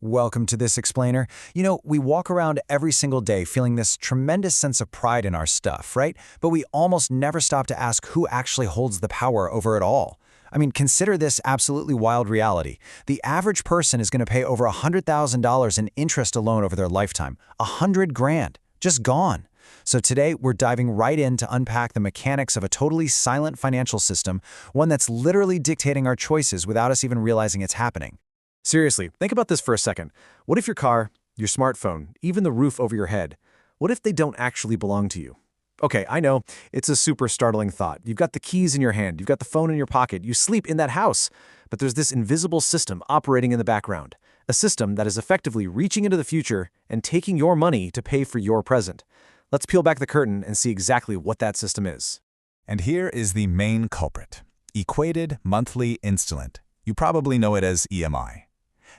Welcome to this explainer. We walk around every single day feeling this tremendous sense of pride in our stuff, right? But we almost never stop to ask who actually holds the power over it all. Consider this absolutely wild reality. The average person is going to pay over $100,000 in interest alone over their lifetime. 100 grand, just gone. So today, we're diving right in to unpack the mechanics of a totally silent financial system, one that's literally dictating our choices without us even realizing it's happening. Seriously, think about this for a second. What if your car, your smartphone, even the roof over your head, what if they don't actually belong to you? Okay, I know, it's a super startling thought. You've got the keys in your hand, you've got the phone in your pocket, you sleep in that house. But there's this invisible system operating in the background, a system that is effectively reaching into the future and taking your money to pay for your present. Let's peel back the curtain and see exactly what that system is. And here is the main culprit: equated monthly installment. You probably know it as EMI.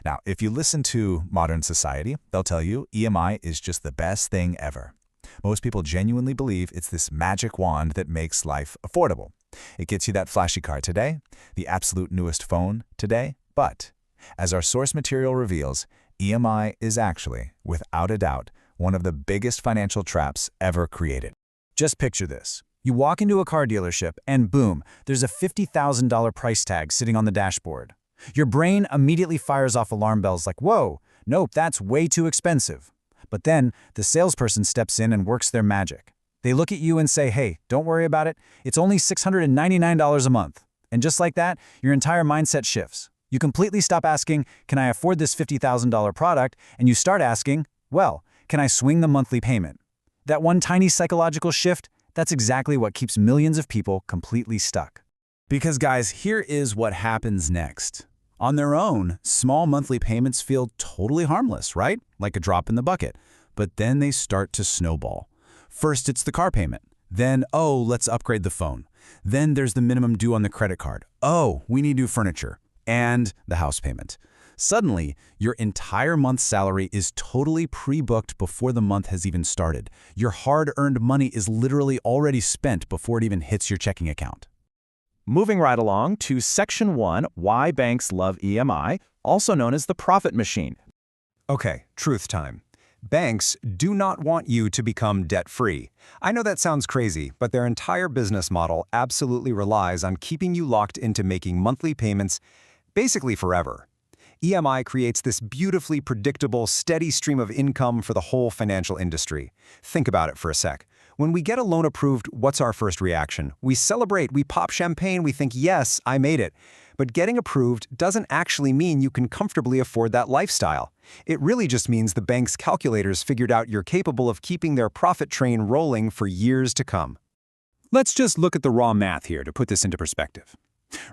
Now, if you listen to modern society, they'll tell you EMI is just the best thing ever. Most people genuinely believe it's this magic wand that makes life affordable. It gets you that flashy car today, the absolute newest phone today, but as our source material reveals, EMI is actually, without a doubt, one of the biggest financial traps ever created. Just picture this. You walk into a car dealership and boom, there's a $50,000 price tag sitting on the dashboard. Your brain immediately fires off alarm bells like, whoa, nope, that's way too expensive. But then the salesperson steps in and works their magic. They look at you and say, hey, don't worry about it. It's only $699 a month. And just like that, your entire mindset shifts. You completely stop asking, can I afford this $50,000 product? And you start asking, well, can I swing the monthly payment? That one tiny psychological shift, that's exactly what keeps millions of people completely stuck. Because guys, here is what happens next. On their own, small monthly payments feel totally harmless, right? Like a drop in the bucket. But then they start to snowball. First, it's the car payment. Then, oh, let's upgrade the phone. Then there's the minimum due on the credit card. Oh, we need new furniture. And the house payment. Suddenly, your entire month's salary is totally pre-booked before the month has even started. Your hard-earned money is literally already spent before it even hits your checking account. Moving right along to Section 1, Why Banks Love EMI, also known as the profit machine. Okay, truth time. Banks do not want you to become debt-free. I know that sounds crazy, but their entire business model absolutely relies on keeping you locked into making monthly payments basically forever. EMI creates this beautifully predictable, steady stream of income for the whole financial industry. Think about it for a sec. When we get a loan approved, what's our first reaction? We celebrate, we pop champagne, we think, yes, I made it. But getting approved doesn't actually mean you can comfortably afford that lifestyle. It really just means the bank's calculators figured out you're capable of keeping their profit train rolling for years to come. Let's just look at the raw math here to put this into perspective.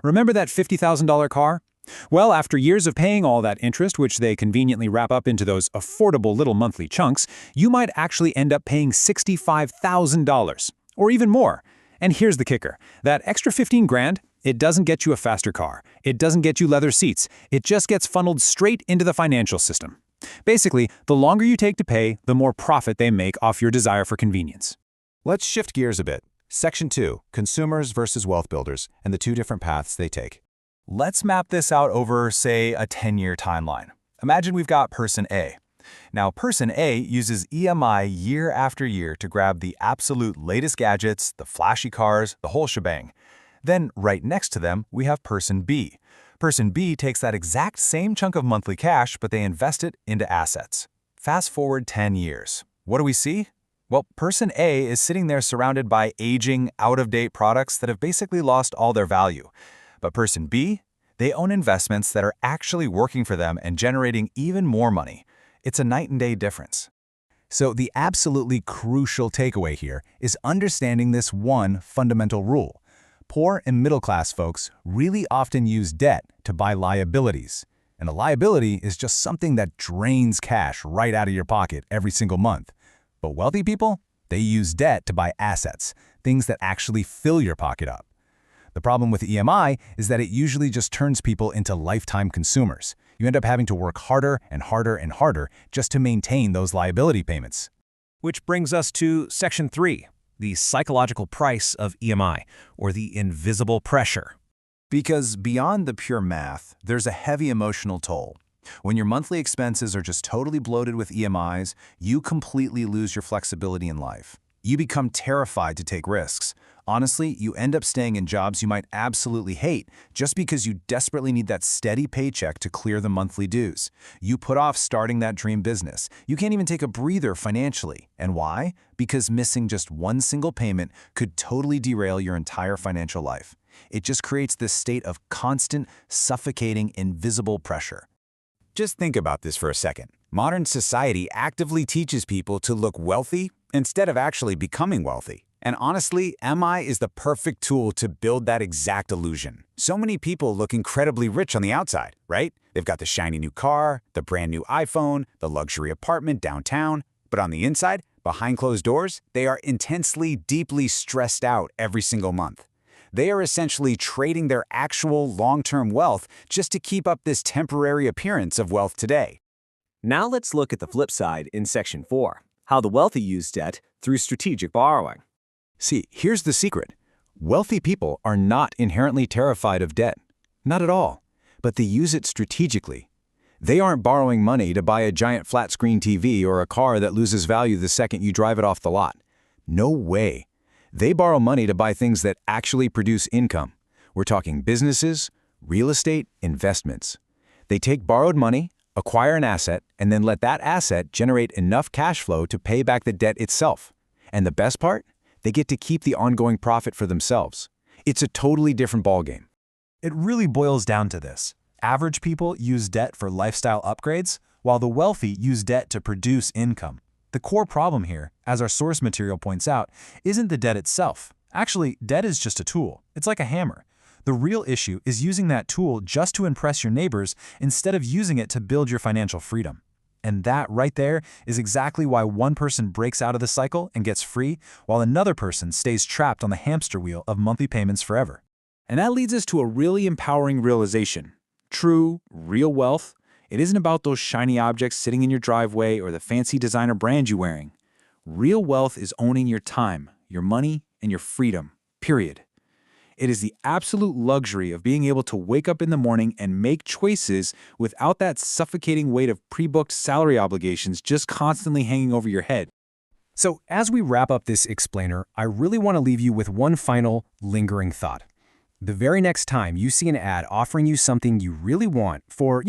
Remember that $50,000 car? Well, after years of paying all that interest, which they conveniently wrap up into those affordable little monthly chunks, you might actually end up paying $65,000, or even more. And here's the kicker. That extra 15 grand, it doesn't get you a faster car. It doesn't get you leather seats. It just gets funneled straight into the financial system. Basically, the longer you take to pay, the more profit they make off your desire for convenience. Let's shift gears a bit. Section 2, Consumers versus Wealth Builders, and the two different paths they take. Let's map this out over, say, a 10-year timeline. Imagine we've got person A. Now, person A uses EMI year after year to grab the absolute latest gadgets, the flashy cars, the whole shebang. Then, right next to them, we have person B. Person B takes that exact same chunk of monthly cash, but they invest it into assets. Fast forward 10 years. What do we see? Well, person A is sitting there surrounded by aging, out-of-date products that have basically lost all their value. But person B, they own investments that are actually working for them and generating even more money. It's a night and day difference. So the absolutely crucial takeaway here is understanding this one fundamental rule. Poor and middle-class folks really often use debt to buy liabilities. And a liability is just something that drains cash right out of your pocket every single month. But wealthy people, they use debt to buy assets, things that actually fill your pocket up. The problem with EMI is that it usually just turns people into lifetime consumers. You end up having to work harder and harder and harder just to maintain those liability payments. Which brings us to Section 3, the psychological price of EMI, or the invisible pressure. Because beyond the pure math, there's a heavy emotional toll. When your monthly expenses are just totally bloated with EMIs, you completely lose your flexibility in life. You become terrified to take risks. Honestly, you end up staying in jobs you might absolutely hate just because you desperately need that steady paycheck to clear the monthly dues. You put off starting that dream business. You can't even take a breather financially. And why? Because missing just one single payment could totally derail your entire financial life. It just creates this state of constant, suffocating, invisible pressure. Just think about this for a second. Modern society actively teaches people to look wealthy instead of actually becoming wealthy. And honestly, EMI is the perfect tool to build that exact illusion. So many people look incredibly rich on the outside, right? They've got the shiny new car, the brand new iPhone, the luxury apartment downtown. But on the inside, behind closed doors, they are intensely, deeply stressed out every single month. They are essentially trading their actual long-term wealth just to keep up this temporary appearance of wealth today. Now let's look at the flip side in Section 4, how the wealthy use debt through strategic borrowing. See, here's the secret. Wealthy people are not inherently terrified of debt. Not at all. But they use it strategically. They aren't borrowing money to buy a giant flat-screen TV or a car that loses value the second you drive it off the lot. No way. They borrow money to buy things that actually produce income. We're talking businesses, real estate, investments. They take borrowed money, acquire an asset, and then let that asset generate enough cash flow to pay back the debt itself. And the best part? They get to keep the ongoing profit for themselves. It's a totally different ballgame. It really boils down to this. Average people use debt for lifestyle upgrades, while the wealthy use debt to produce income. The core problem here, as our source material points out, isn't the debt itself. Actually, debt is just a tool. It's like a hammer. The real issue is using that tool just to impress your neighbors instead of using it to build your financial freedom. And that right there is exactly why one person breaks out of the cycle and gets free, while another person stays trapped on the hamster wheel of monthly payments forever. And that leads us to a really empowering realization. True, real wealth, it isn't about those shiny objects sitting in your driveway or the fancy designer brand you're wearing. Real wealth is owning your time, your money, and your freedom, period. It is the absolute luxury of being able to wake up in the morning and make choices without that suffocating weight of pre-booked salary obligations just constantly hanging over your head. So as we wrap up this explainer, I really want to leave you with one final, lingering thought. The very next time you see an ad offering you something you really want for,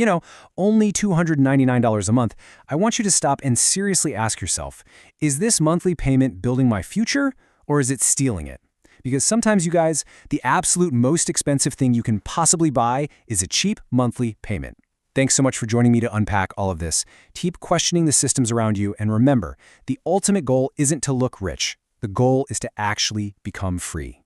only $299 a month, I want you to stop and seriously ask yourself, is this monthly payment building my future, or is it stealing it? Because sometimes, you guys, the absolute most expensive thing you can possibly buy is a cheap monthly payment. Thanks so much for joining me to unpack all of this. Keep questioning the systems around you, and remember, the ultimate goal isn't to look rich. The goal is to actually become free.